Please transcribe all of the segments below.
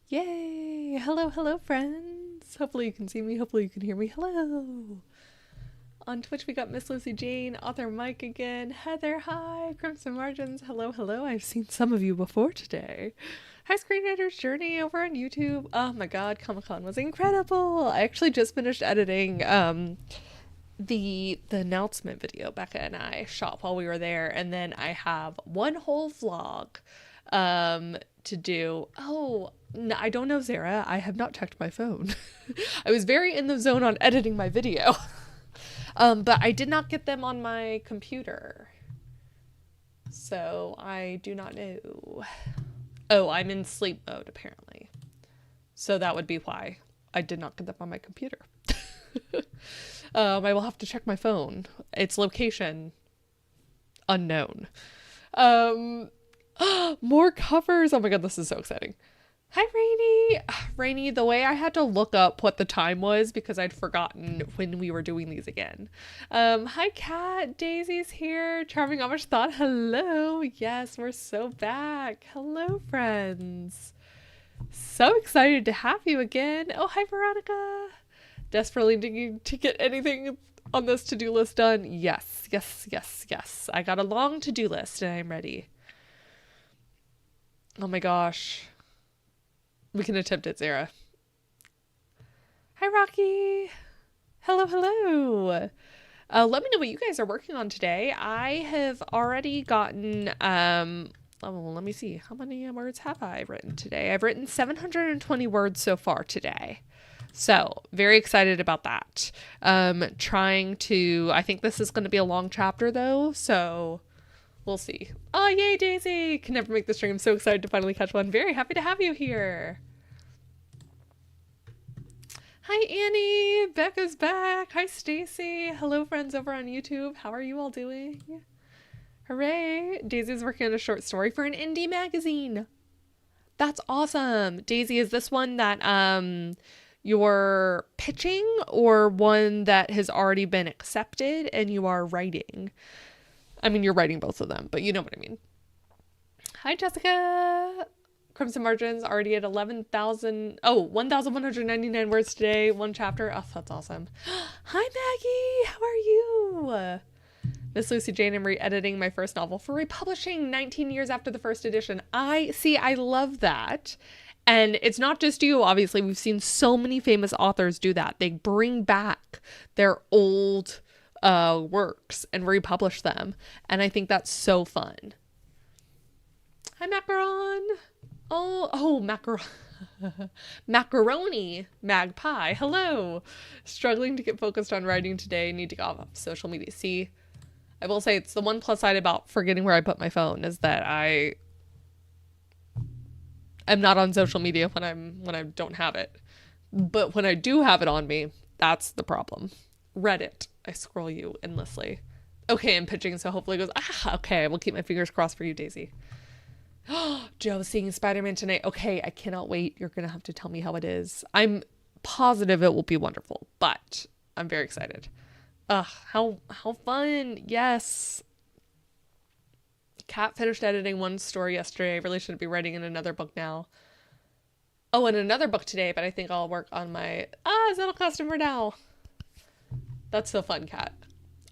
Yay! Hello, hello, friends. Hopefully you can see me. Hopefully you can hear me. Hello. On Twitch, we got Miss Lucy Jane, Author Mike again, Heather, hi, Crimson Margins, hello, hello. I've seen some of you before today. Hi, Screenwriter's Journey over on YouTube. Oh my god, Comic-Con was incredible. I actually just finished editing the announcement video Becca and I shot while we were there, and then I have one whole vlog to do. Oh, no, I don't know, Zara. I have not checked my phone. I was very in the zone on editing my video. But I did not get them on my computer. So I do not know. Oh, I'm in sleep mode apparently. So that would be why I did not get them on my computer. I will have to check my phone. Its location unknown. More covers. Oh my god, this is so exciting. Hi, Rainy. Rainy, the way I had to look up what the time was because I'd forgotten when we were doing these again. Hi, Kat. Daisy's here. Charming Amish Thought. Hello. Yes, we're so back. Hello, friends. So excited to have you again. Oh, hi, Veronica. Desperately needing to get anything on this to-do list done. Yes, yes, yes, yes. I got a long to-do list and I'm ready. Oh my gosh. We can attempt it, Zara. Hi, Rocky. Hello, hello. Let me know what you guys are working on today. I have already gotten, let me see. How many words have I written today? I've written 720 words so far today. So very excited about that. I think this is going to be a long chapter though. So we'll see. Oh, yay, Daisy. Can never make the stream. So excited to finally catch one. Very happy to have you here. Hi, Annie. Becca's back. Hi, Stacy. Hello, friends over on YouTube. How are you all doing? Hooray. Daisy's working on a short story for an indie magazine. That's awesome. Daisy, is this one that you're pitching or one that has already been accepted and you are writing? I mean, you're writing both of them, but you know what I mean. Hi, Jessica. Crimson Margins already at 1,199 words today. One chapter. Oh, that's awesome. Hi, Maggie. How are you? Miss Lucy Jane, I'm re-editing my first novel for republishing 19 years after the first edition. I love that. And it's not just you, obviously. We've seen so many famous authors do that. They bring back their old works and republish them. And I think that's so fun. Hi, Macaron. Oh, macaroni magpie. Hello. Struggling to get focused on writing today. Need to go off social media. See, I will say it's the one plus side about forgetting where I put my phone is that I am not on social media when I don't have it. But when I do have it on me, that's the problem. Reddit. I scroll you endlessly. Okay, I'm pitching, so hopefully it goes, okay, I will keep my fingers crossed for you, Daisy. Joe's seeing Spider-Man tonight. Okay, I cannot wait. You're going to have to tell me how it is. I'm positive it will be wonderful, but I'm very excited. How fun. Yes. Kat finished editing one story yesterday. I really shouldn't be writing in another book now. Oh, and another book today, but I think I'll work on my Zettel customer now. That's so fun, Kat.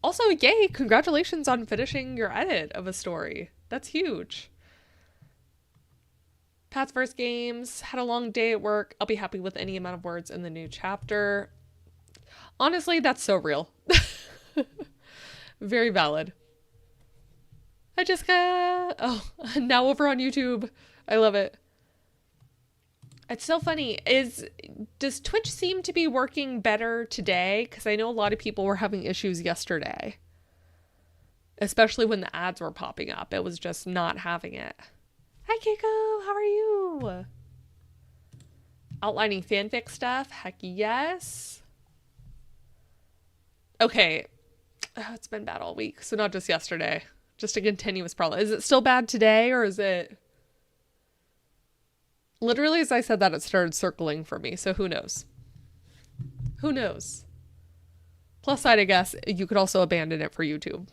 Also, yay, congratulations on finishing your edit of a story. That's huge. Pat's first games, had a long day at work. I'll be happy with any amount of words in the new chapter. Honestly, that's so real. Very valid. Hi, Jessica. Oh, now over on YouTube. I love it. It's so funny. Does Twitch seem to be working better today? Because I know a lot of people were having issues yesterday. Especially when the ads were popping up. It was just not having it. Hi, Keiko. How are you? Outlining fanfic stuff? Heck yes. Okay. Oh, it's been bad all week. So not just yesterday. Just a continuous problem. Is it still bad today or is it... Literally, as I said that, it started circling for me. So who knows? Who knows? Plus side, I guess, you could also abandon it for YouTube.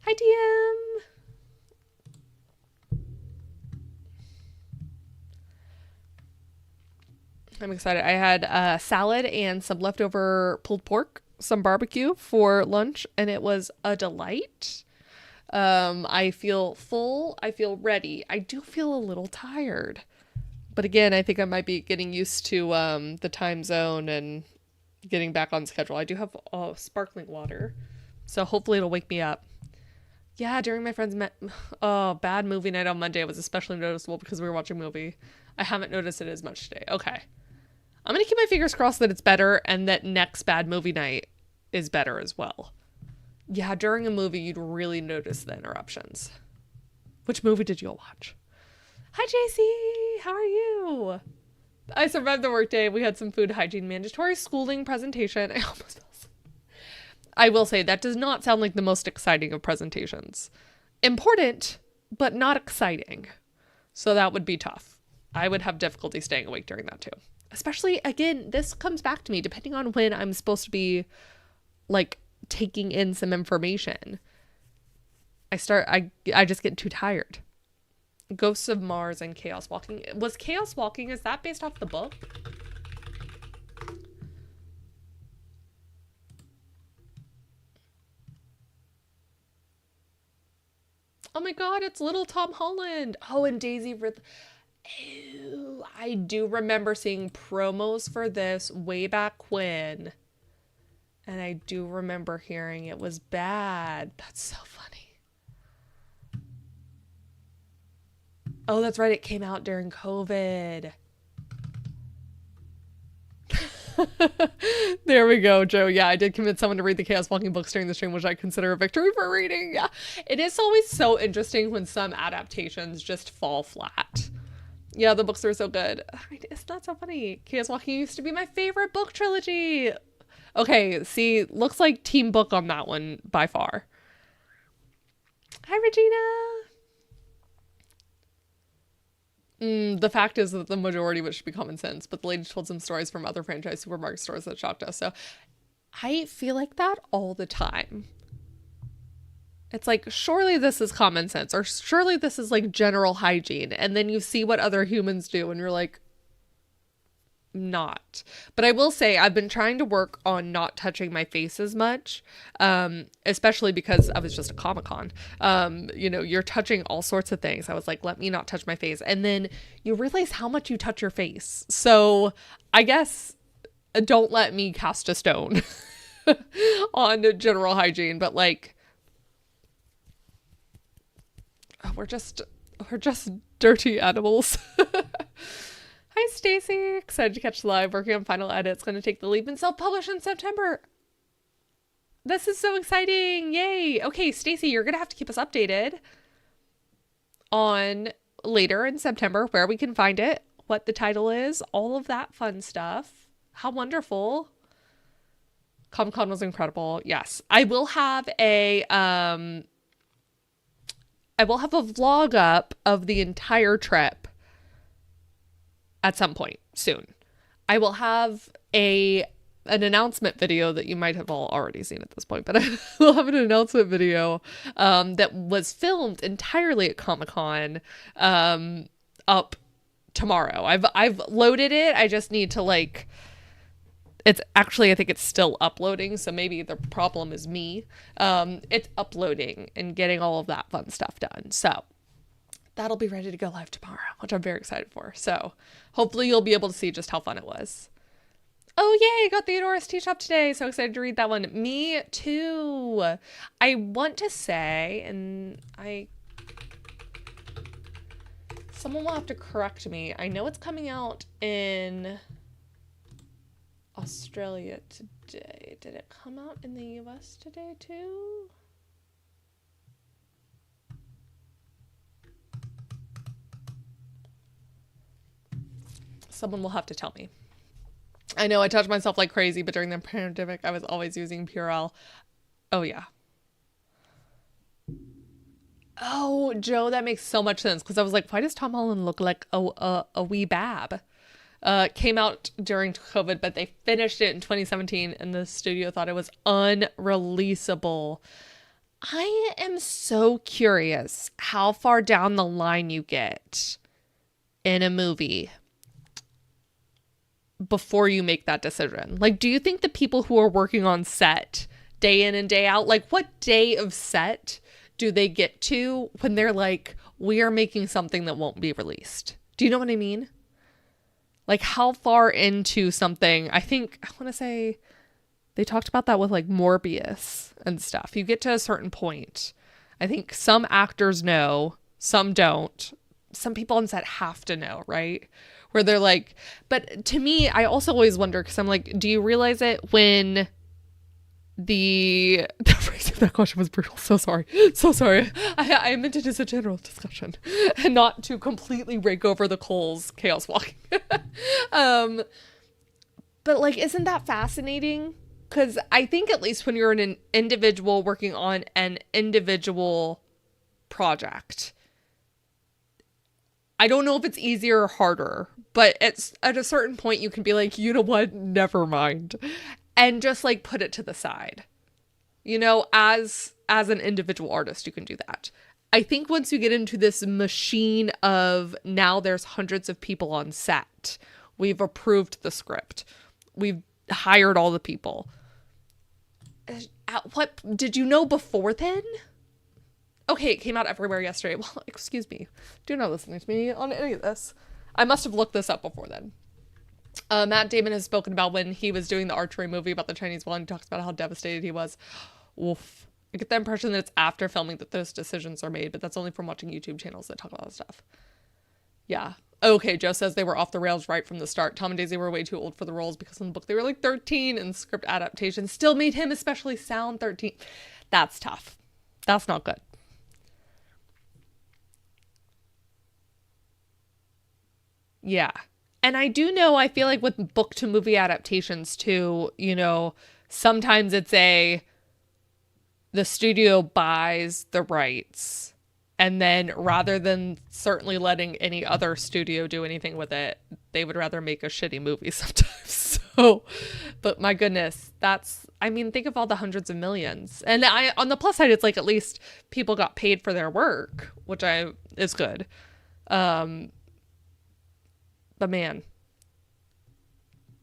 Hi, DM. I'm excited. I had salad and some leftover pulled pork, some barbecue for lunch, and it was a delight. I feel full. I feel ready. I do feel a little tired. But again, I think I might be getting used to the time zone and getting back on schedule. I do have sparkling water, so hopefully it'll wake me up. Yeah, during my friend's bad movie night on Monday, it was especially noticeable because we were watching a movie. I haven't noticed it as much today. Okay. I'm going to keep my fingers crossed that it's better and that next bad movie night is better as well. Yeah, during a movie, you'd really notice the interruptions. Which movie did you all watch? Hi, JC. How are you? I survived the workday. We had some food hygiene mandatory schooling presentation. I almost fell asleep. I will say that does not sound like the most exciting of presentations. Important, but not exciting. So that would be tough. I would have difficulty staying awake during that too. Especially, again, this comes back to me depending on when I'm supposed to be like taking in some information. I just get too tired. Ghosts of Mars and Chaos Walking. Was Chaos Walking, is that based off the book? Oh my god, it's little Tom Holland. Oh, and Daisy Ew, I do remember seeing promos for this way back when. And I do remember hearing it was bad. That's so funny. Oh, that's right. It came out during COVID. There we go, Joe. Yeah, I did convince someone to read the Chaos Walking books during the stream, which I consider a victory for reading. Yeah, it is always so interesting when some adaptations just fall flat. Yeah, the books are so good. It's not so funny. Chaos Walking used to be my favorite book trilogy. Okay, see, looks like team book on that one by far. Hi, Regina. The fact is that the majority of it should be common sense, but the lady told some stories from other franchise supermarket stores that shocked us. So I feel like that all the time. It's like, surely this is common sense, or surely this is like general hygiene. And then you see what other humans do and you're like, not. But I will say I've been trying to work on not touching my face as much, especially because I was just at Comic-Con. You know, you're touching all sorts of things. I was like, let me not touch my face. And then you realize how much you touch your face. So I guess don't let me cast a stone on general hygiene, but like, we're just dirty animals. Hi, Stacy. Excited to catch the live. Working on final edits. Going to take the leap and self-publish in September. This is so exciting. Yay. Okay, Stacy, you're going to have to keep us updated on later in September where we can find it, what the title is, all of that fun stuff. How wonderful. Comic-Con was incredible. Yes. I will have a vlog up of the entire trip at some point soon. I will have an announcement video that you might have all already seen at this point, but I will have an announcement video that was filmed entirely at Comic-Con up tomorrow. I've loaded it. I just need to like, it's actually, I think it's still uploading, so maybe the problem is me. It's uploading and getting all of that fun stuff done. So that'll be ready to go live tomorrow, which I'm very excited for. So hopefully you'll be able to see just how fun it was. Oh, yay, got Theodora's Tea Shop today. So excited to read that one. Me too. I want to say, and someone will have to correct me. I know it's coming out in Australia today. Did it come out in the US today too? Someone will have to tell me. I know I touched myself like crazy, but during the pandemic, I was always using Purell. Oh, yeah. Oh, Joe, that makes so much sense. Because I was like, why does Tom Holland look like a wee bab? Came out during COVID, but they finished it in 2017, and the studio thought it was unreleasable. I am so curious how far down the line you get in a movie before you make that decision? Like, do you think the people who are working on set day in and day out, like what day of set do they get to when they're like, we are making something that won't be released? Do you know what I mean? Like how far into something, I want to say they talked about that with like Morbius and stuff. You get to a certain point. I think some actors know, some don't. Some people on set have to know, right? Where they're like, but to me, I also always wonder, because I'm like, do you realize it when the phrasing of that question was brutal. So sorry. I meant it as a general discussion and not to completely rake over the coals chaos walking. But like, isn't that fascinating? Because I think at least when you're an individual working on an individual project, I don't know if it's easier or harder, but it's at a certain point you can be like, you know what, never mind. And just like put it to the side. You know, as an individual artist, you can do that. I think once you get into this machine of now there's hundreds of people on set, we've approved the script, we've hired all the people. What did you know before then? Okay, it came out everywhere yesterday. Well, excuse me. Do not listen to me on any of this. I must have looked this up before then. Matt Damon has spoken about when he was doing the archery movie about the Chinese wall. He talks about how devastated he was. Oof. I get the impression that it's after filming that those decisions are made, but that's only from watching YouTube channels that talk about this stuff. Yeah. Okay, Joe says they were off the rails right from the start. Tom and Daisy were way too old for the roles because in the book they were like 13 and script adaptation still made him especially sound 13. That's tough. That's not good. Yeah. And I do know, I feel like with book to movie adaptations too, you know, sometimes it's the studio buys the rights and then rather than certainly letting any other studio do anything with it, they would rather make a shitty movie sometimes. So, but my goodness, think of all the hundreds of millions. And on the plus side, it's like at least people got paid for their work, which is good. But man.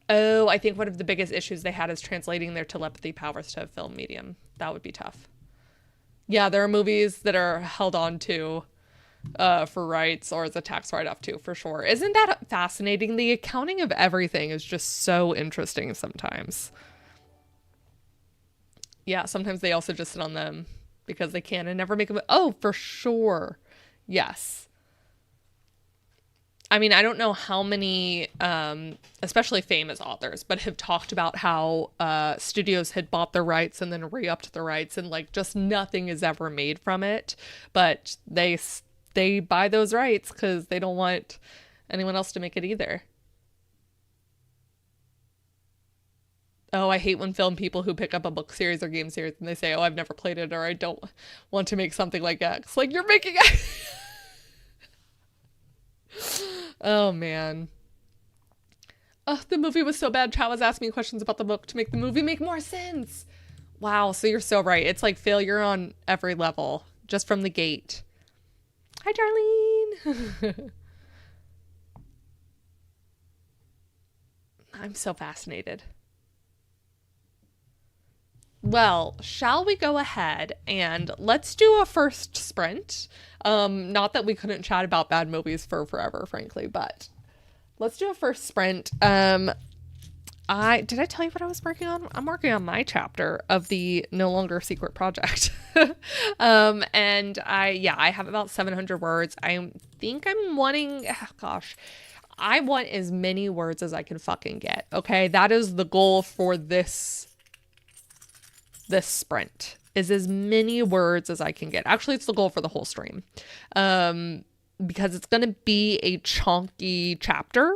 Oh, I think one of the biggest issues they had is translating their telepathy powers to a film medium. That would be tough. Yeah, there are movies that are held on to for rights or as a tax write-off too, for sure. Isn't that fascinating? The accounting of everything is just so interesting sometimes. Yeah, sometimes they also just sit on them because they can and never make them. Oh, for sure. Yes. I mean, I don't know how many, especially famous authors, but have talked about how studios had bought the rights and then re-upped the rights and like just nothing is ever made from it. But they buy those rights because they don't want anyone else to make it either. Oh, I hate when film people who pick up a book series or game series and they say, oh, I've never played it or I don't want to make something like X. Like, you're making X. Oh, man. Oh, the movie was so bad. Chat was asking me questions about the book to make the movie make more sense. Wow, so you're so right. It's like failure on every level, just from the gate. Hi, Darlene. I'm so fascinated. Well, shall we go ahead and let's do a first sprint? Not that we couldn't chat about bad movies for forever, frankly, but let's do a first sprint. Did I tell you what I was working on? I'm working on my chapter of the No Longer Secret Project. And I have about 700 words. I think I'm wanting, I want as many words as I can fucking get. Okay. That is the goal for this sprint, is as many words as I can get. Actually, it's the goal for the whole stream. Because it's going to be a chunky chapter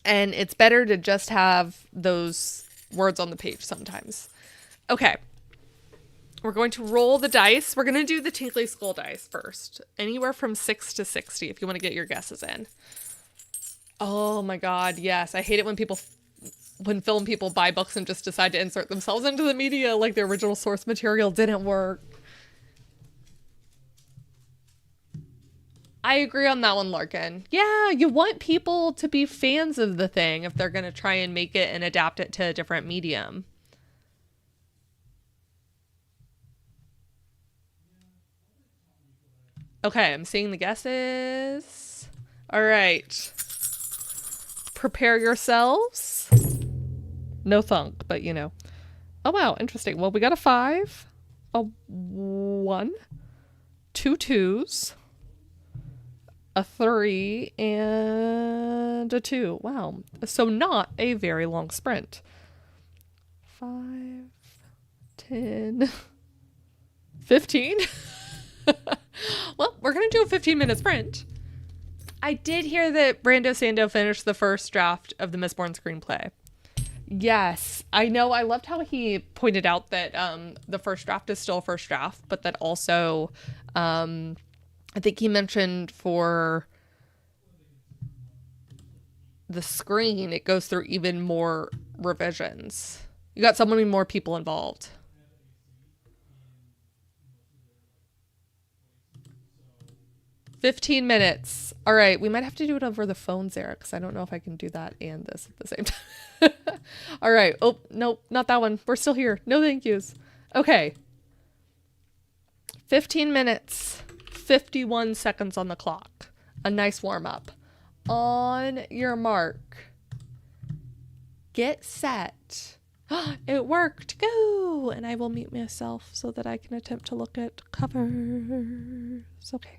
and it's better to just have those words on the page sometimes. Okay. We're going to roll the dice. We're going to do the Tinkly Skull dice first. Anywhere from 6 to 60 if you want to get your guesses in. Oh my God. Yes. I hate it when film people buy books and just decide to insert themselves into the media like the original source material didn't work. I agree on that one, Larkin. Yeah, you want people to be fans of the thing if they're going to try and make it and adapt it to a different medium. Okay, I'm seeing the guesses. All right. Prepare yourselves. No thunk, but you know. Oh, wow, interesting. Well, we got a 5, a 1, 2 2s, a 3, and a 2. Wow. So not a very long sprint. 5, 10, 15. Well, we're going to do a 15-minute sprint. I did hear that Brando Sando finished the first draft of the Mistborn screenplay. Yes, I know. I loved how he pointed out that the first draft is still a first draft, but that also, I think he mentioned for the screen, it goes through even more revisions. You got so many more people involved. "15 minutes. All right, we might have to do it over the phones, Eric, because I don't know if I can do that and this at the same time. All right. Oh, nope, not that one. We're still here. No thank yous. Okay. 15 minutes, 51 seconds on the clock. A nice warm up. On your mark. Get set. It worked. Go! And I will mute myself so that I can attempt to look at covers. Okay.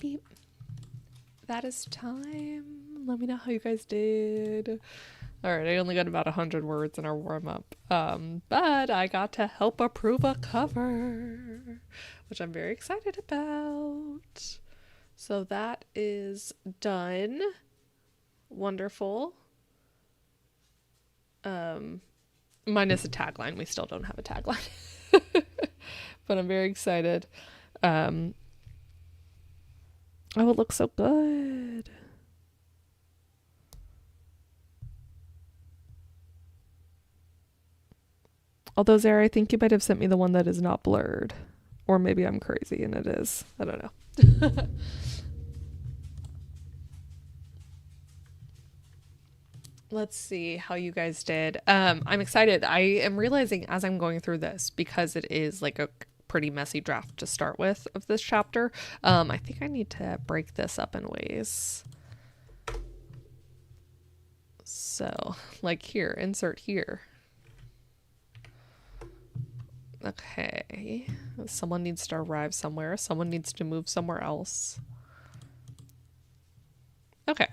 beep. That is time. Let me know how you guys did. All right, I only got about 100 words in our warm-up, but I got to help approve a cover, which I'm very excited about. So that is done. Wonderful. Minus a tagline. We still don't have a tagline, but I'm very excited. Oh, it looks so good. Although, Zara, I think you might have sent me the one that is not blurred. Or maybe I'm crazy and it is. I don't know. Let's see how you guys did. I'm excited. I am realizing as I'm going through this, because it is like a pretty messy draft to start with of this chapter, I think I need to break this up in ways. So, like here, insert here. Okay, someone needs to arrive somewhere. Someone needs to move somewhere else. Okay.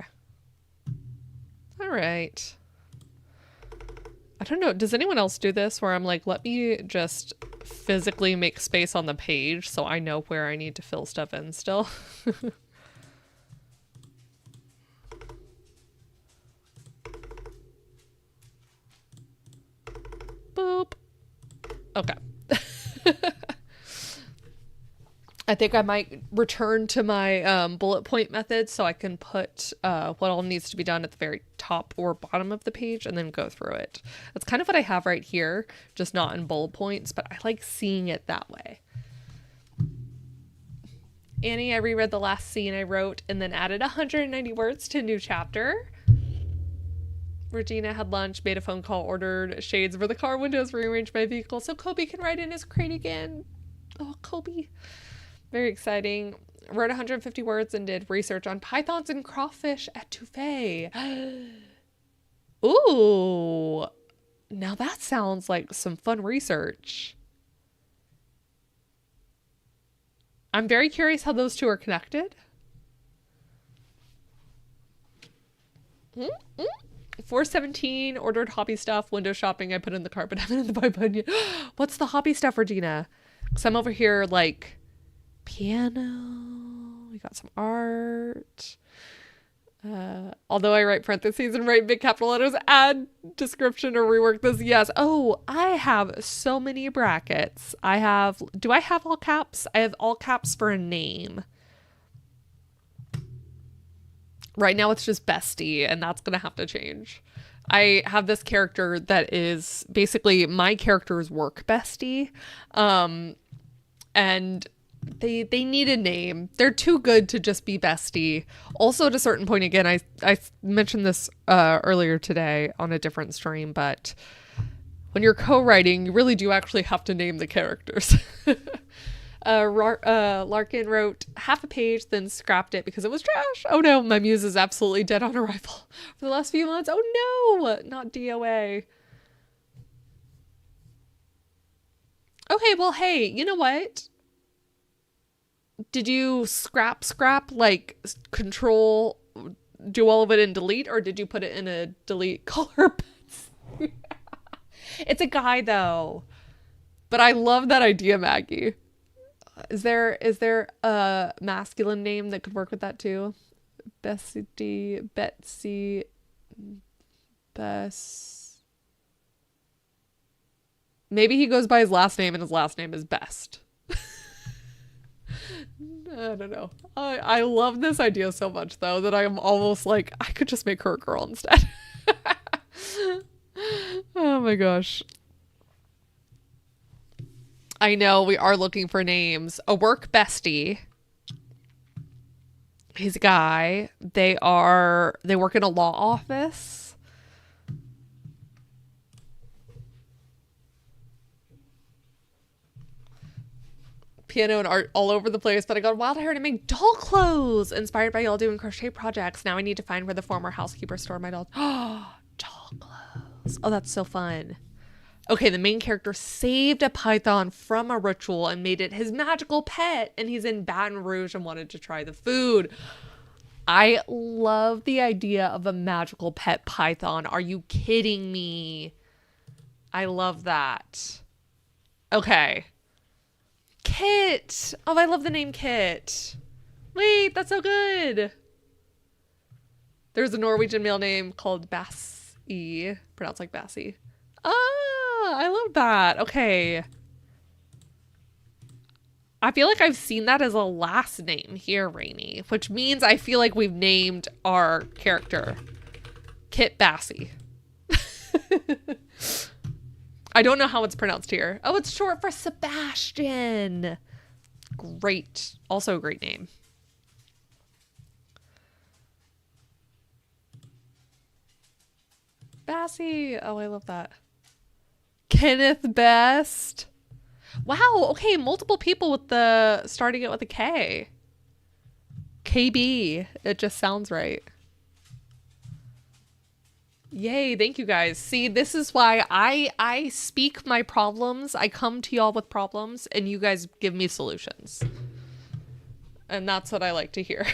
All right. I don't know. Does anyone else do this where I'm like, let me just physically make space on the page so I know where I need to fill stuff in still? Boop. Okay. I think I might return to my bullet point method so I can put what all needs to be done at the very top or bottom of the page and then go through it. That's kind of what I have right here, just not in bullet points, but I like seeing it that way. Annie, I reread the last scene I wrote and then added 190 words to a new chapter. Regina had lunch, made a phone call, ordered shades for the car windows, rearranged my vehicle so Kobe can ride in his crate again. Oh, Kobe. Very exciting. Wrote 150 words and did research on pythons and crawfish at Tufay. Ooh. Now that sounds like some fun research. I'm very curious how those two are connected. 417, ordered hobby stuff, window shopping, I put in the cart, but haven't in the pipeline yet. What's the hobby stuff, Regina? Because I'm over here like piano, we got some art. Although I write parentheses and write big capital letters, add description or rework this. Yes. Oh, I have so many brackets. Do I have all caps? I have all caps for a name. Right now it's just Bestie, and that's going to have to change. I have this character that is basically my character's work bestie. And they need a name. They're too good to just be Bestie. Also, at a certain point, again, I mentioned this earlier today on a different stream, but when you're co-writing, you really do actually have to name the characters. Larkin wrote half a page, then scrapped it because it was trash. Oh no, my muse is absolutely dead on arrival for the last few months. Oh no, not DOA. Okay, well, hey, you know what? Did you scrap, like control, do all of it in delete, or did you put it in a delete color? It's a guy though, but I love that idea, Maggie. Is there a masculine name that could work with that too? Betsy, Bess. Maybe he goes by his last name and his last name is Best. I don't know. I love this idea so much though that I'm almost like I could just make her a girl instead. Oh my gosh. I know we are looking for names. A work bestie. He's a guy. They work in a law office. Piano and art all over the place, but I got wild hair to make doll clothes inspired by y'all doing crochet projects. Now I need to find where the former housekeeper stored my dolls. Oh, doll clothes. Oh, that's so fun. Okay, the main character saved a python from a ritual and made it his magical pet, and he's in Baton Rouge and wanted to try the food. I love the idea of a magical pet python. Are you kidding me? I love that. Okay. Kit. Oh, I love the name Kit. Wait, that's so good. There's a Norwegian male name called Bassie, pronounced like Bassie. Ah, I love that. Okay. I feel like I've seen that as a last name here, Rainy, which means I feel like we've named our character Kit Bassie. I don't know how it's pronounced here. Oh, it's short for Sebastian. Great. Also a great name. Bassie. Oh, I love that. Kenneth Best. Wow. Okay. Multiple people with the starting it with a K. KB. It just sounds right. Yay. Thank you guys. See, this is why I speak my problems. I come to y'all with problems and you guys give me solutions. And that's what I like to hear.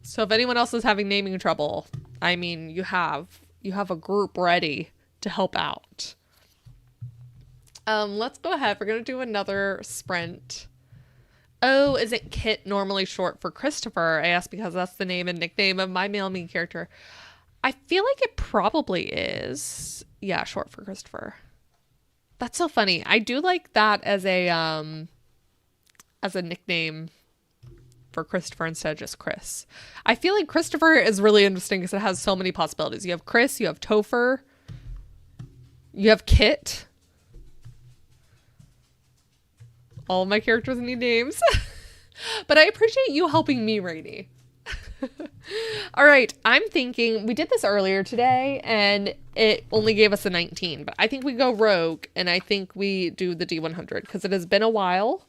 So if anyone else is having naming trouble, I mean, you have a group ready to help out. Let's go ahead. We're going to do another sprint. Oh, isn't Kit normally short for Christopher? I asked because that's the name and nickname of my male main character. I feel like it probably is. Yeah, short for Christopher. That's so funny. I do like that as a nickname for Christopher instead of just Chris. I feel like Christopher is really interesting because it has so many possibilities. You have Chris, you have Topher, you have Kit. All of my characters need names. But I appreciate you helping me, Rainy. All right, I'm thinking we did this earlier today and it only gave us a 19, but I think we go rogue and I think we do the D100 because it has been a while.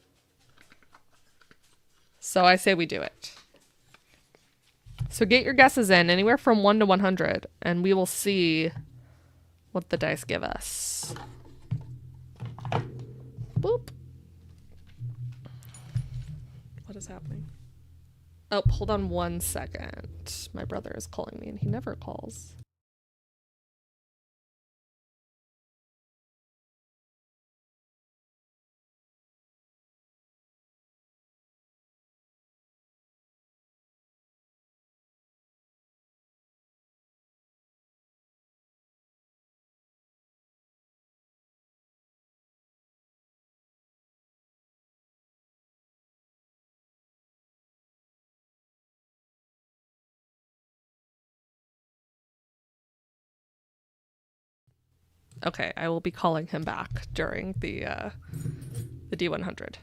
So I say we do it. So get your guesses in anywhere from 1 to 100 and we will see what the dice give us. Boop. What is happening? Oh, hold on 1 second. My brother is calling me and he never calls. Okay, I will be calling him back during the D100.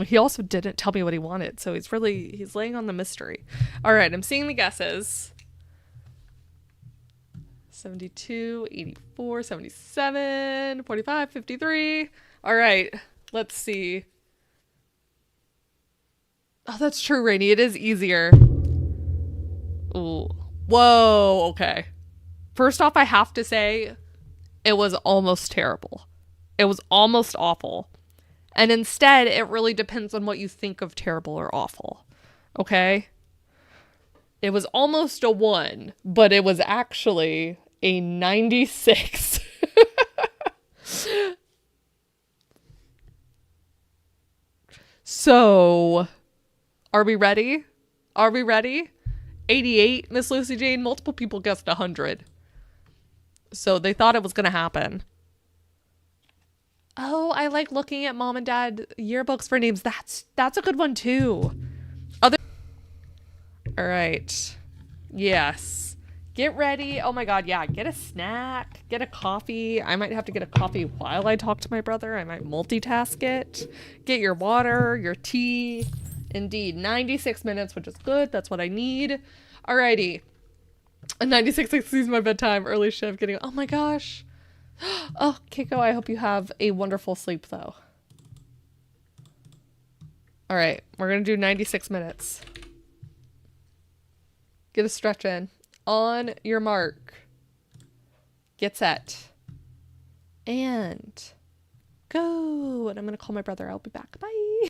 He also didn't tell me what he wanted, so he's laying on the mystery. All right, I'm seeing the guesses. 72, 84, 77, 45, 53. All right, let's see. Oh, that's true, Rainy. It is easier. Ooh. Whoa, okay. First off, I have to say, it was almost terrible. It was almost awful. And instead, it really depends on what you think of terrible or awful. Okay? It was almost a 1, but it was actually a 96. So, are we ready? Are we ready? 88, Miss Lucy Jane, multiple people guessed 100. So they thought it was going to happen. Oh, I like looking at mom and dad yearbooks for names. That's a good one too. All right. Yes. Get ready. Oh my God. Yeah. Get a snack. Get a coffee. I might have to get a coffee while I talk to my brother. I might multitask it. Get your water, your tea. Indeed. 96 minutes, which is good. That's what I need. Alrighty. 96 exceeds my bedtime. Early shift. Getting. Oh my gosh. Oh, Kiko, I hope you have a wonderful sleep though. All right. We're going to do 96 minutes. Get a stretch in. On your mark. get set, and go. And I'm going to call my brother. I'll be back. Bye.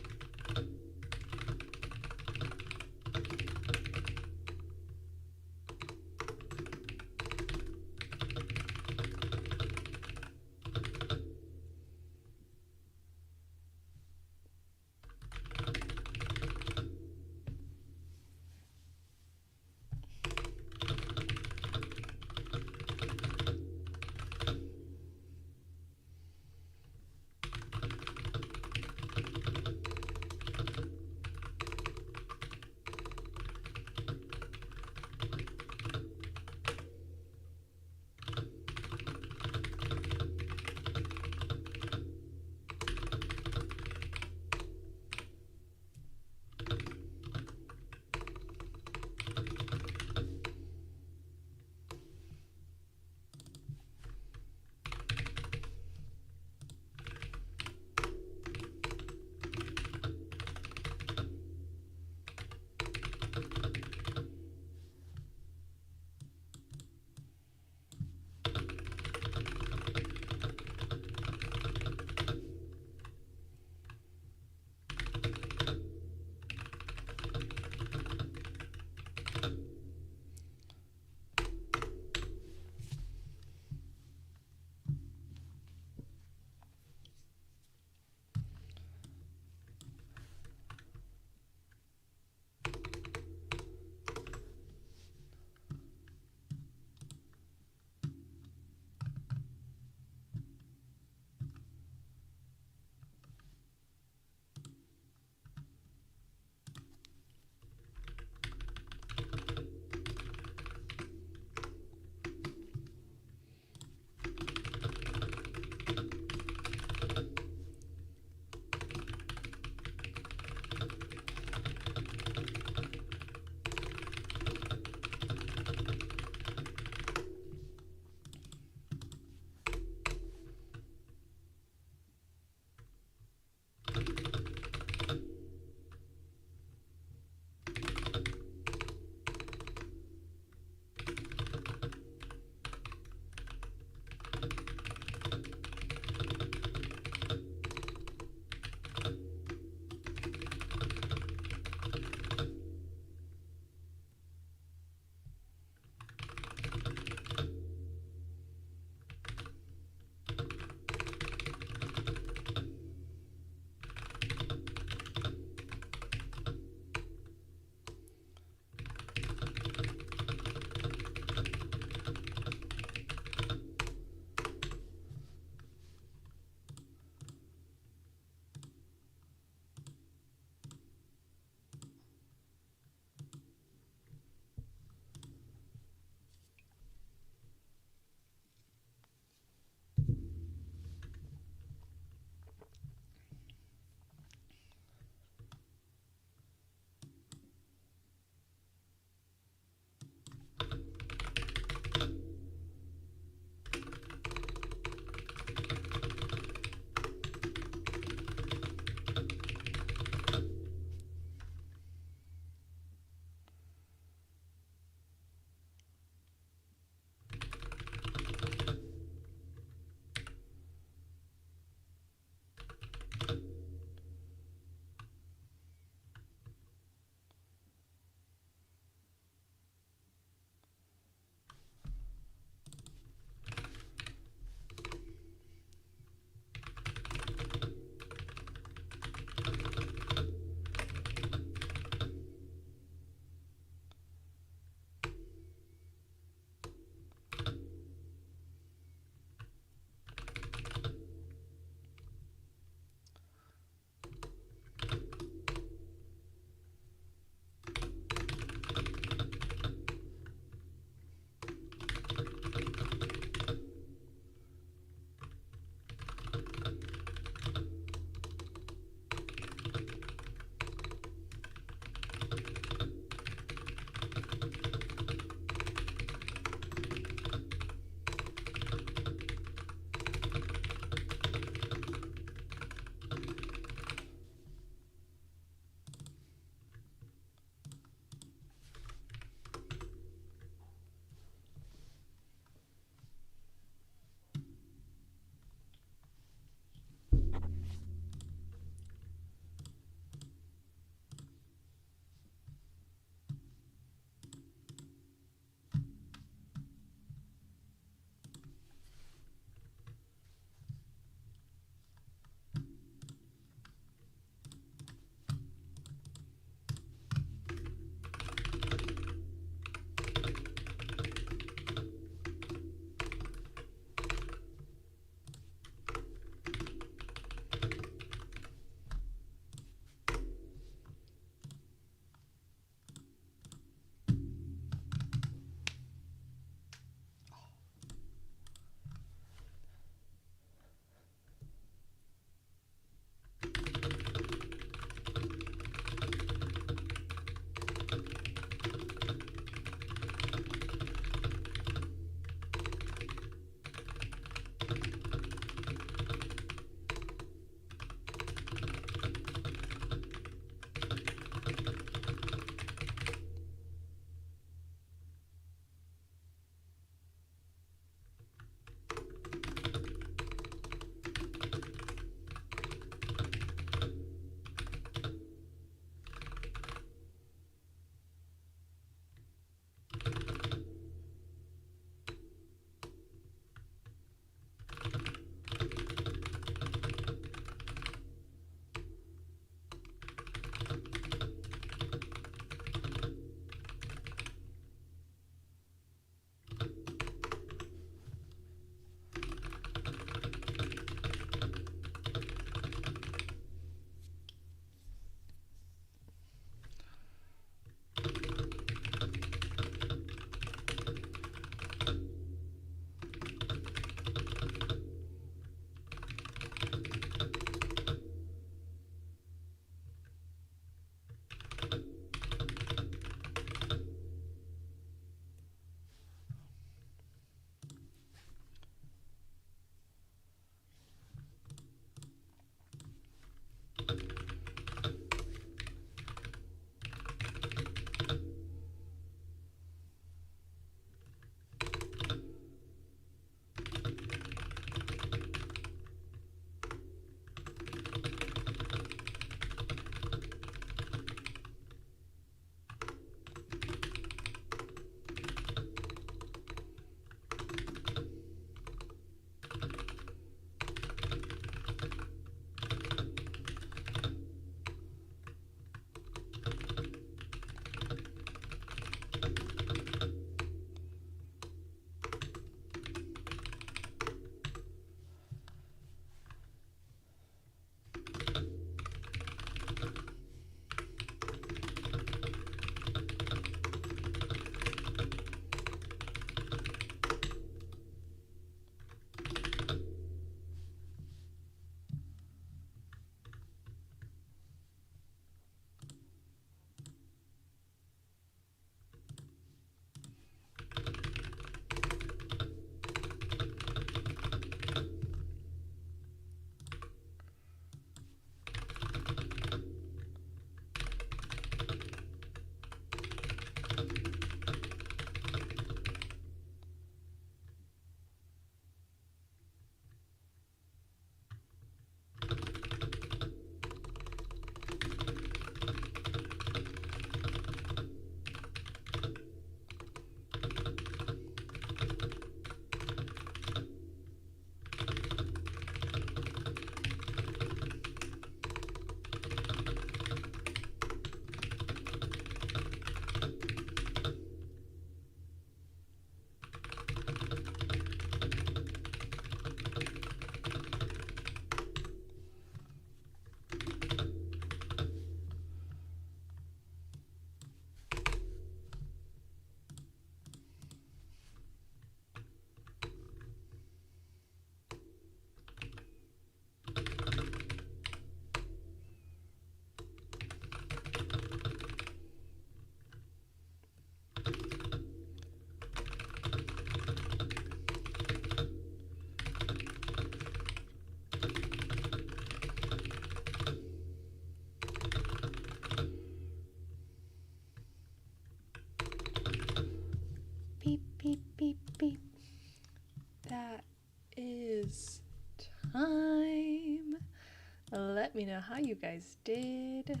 me know how you guys did.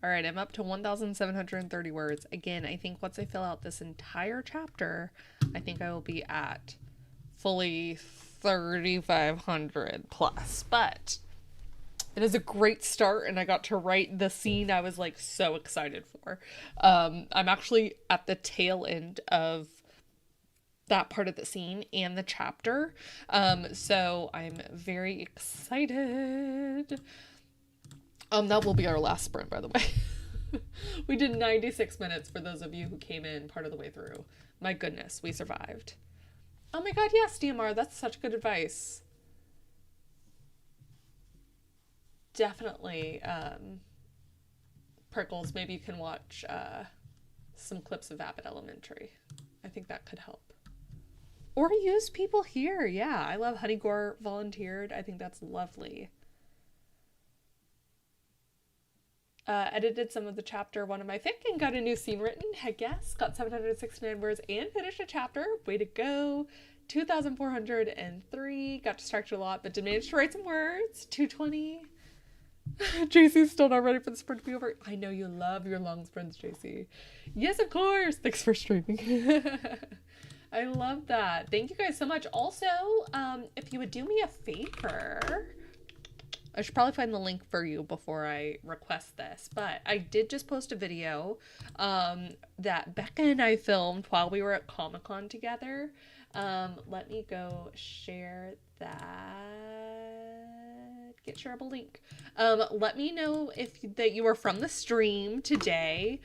All right, I'm up to 1,730 words. Again, I think once I fill out this entire chapter, I think I will be at fully 3,500 plus. But it is a great start, and I got to write the scene I was like so excited for. I'm actually at the tail end of that part of the scene and the chapter. So I'm very excited. That will be our last sprint, by the way. We did 96 minutes for those of you who came in part of the way through. My goodness, we survived. Oh my god, yes, DMR, that's such good advice. Definitely, Prickles, maybe you can watch some clips of Abbott Elementary. I think that could help. Or use people here. Yeah, I love Honeygore volunteered. I think that's lovely. Edited some of the chapter 1 of my fic and got a new scene written. Heck yes. Got 769 words and finished a chapter. Way to go. 2,403. Got distracted a lot, but did manage to write some words. 220. JC's still not ready for the sprint to be over. I know you love your long sprints, JC. Yes, of course. Thanks for streaming. I love that. Thank you guys so much. Also, if you would do me a favor, I should probably find the link for you before I request this, but I did just post a video that Becca and I filmed while we were at Comic-Con together. Let me go share that. Get shareable link. Let me know that you are from the stream today.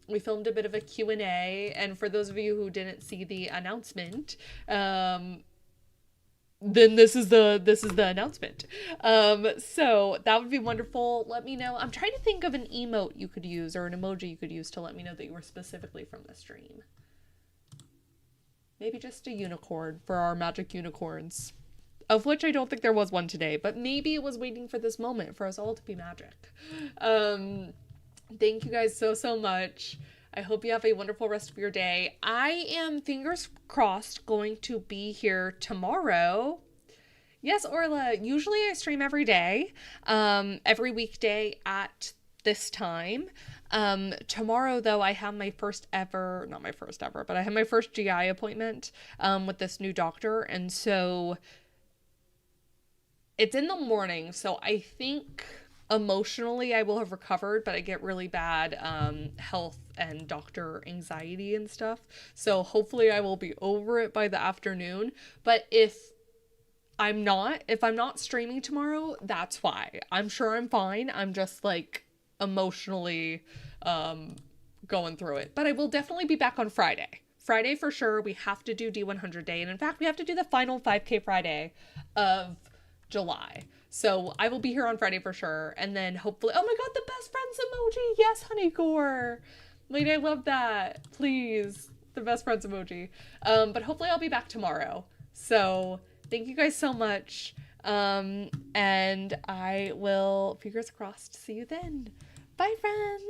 We filmed a bit of a Q&A, and for those of you who didn't see the announcement, then this is the announcement. So that would be wonderful. Let me know. I'm trying to think of an emote you could use or an emoji you could use to let me know that you were specifically from the stream. Maybe just a unicorn for our magic unicorns, of which I don't think there was one today, but maybe it was waiting for this moment for us all to be magic. Thank you guys so much. I hope you have a wonderful rest of your day. I am, fingers crossed, going to be here tomorrow. Yes, Orla, usually I stream every day, every weekday at this time. Tomorrow, though, I have my first ever, not my first ever, but I have my first GI appointment with this new doctor, and so it's in the morning, so I think emotionally I will have recovered, but I get really bad health and doctor anxiety and stuff, so hopefully I will be over it by the afternoon. But if I'm not streaming tomorrow, that's why. I'm sure I'm fine. I'm just like emotionally going through it, but I will definitely be back on Friday for sure. We have to do D100 day, and in fact we have to do the final 5k Friday of July. So I will be here on Friday for sure. And then hopefully, oh my god, the best friends emoji. Yes, Honeygore. Wait, I love that. Please, the best friends emoji. But hopefully I'll be back tomorrow. So thank you guys so much. And I will, fingers crossed, see you then. Bye, friends.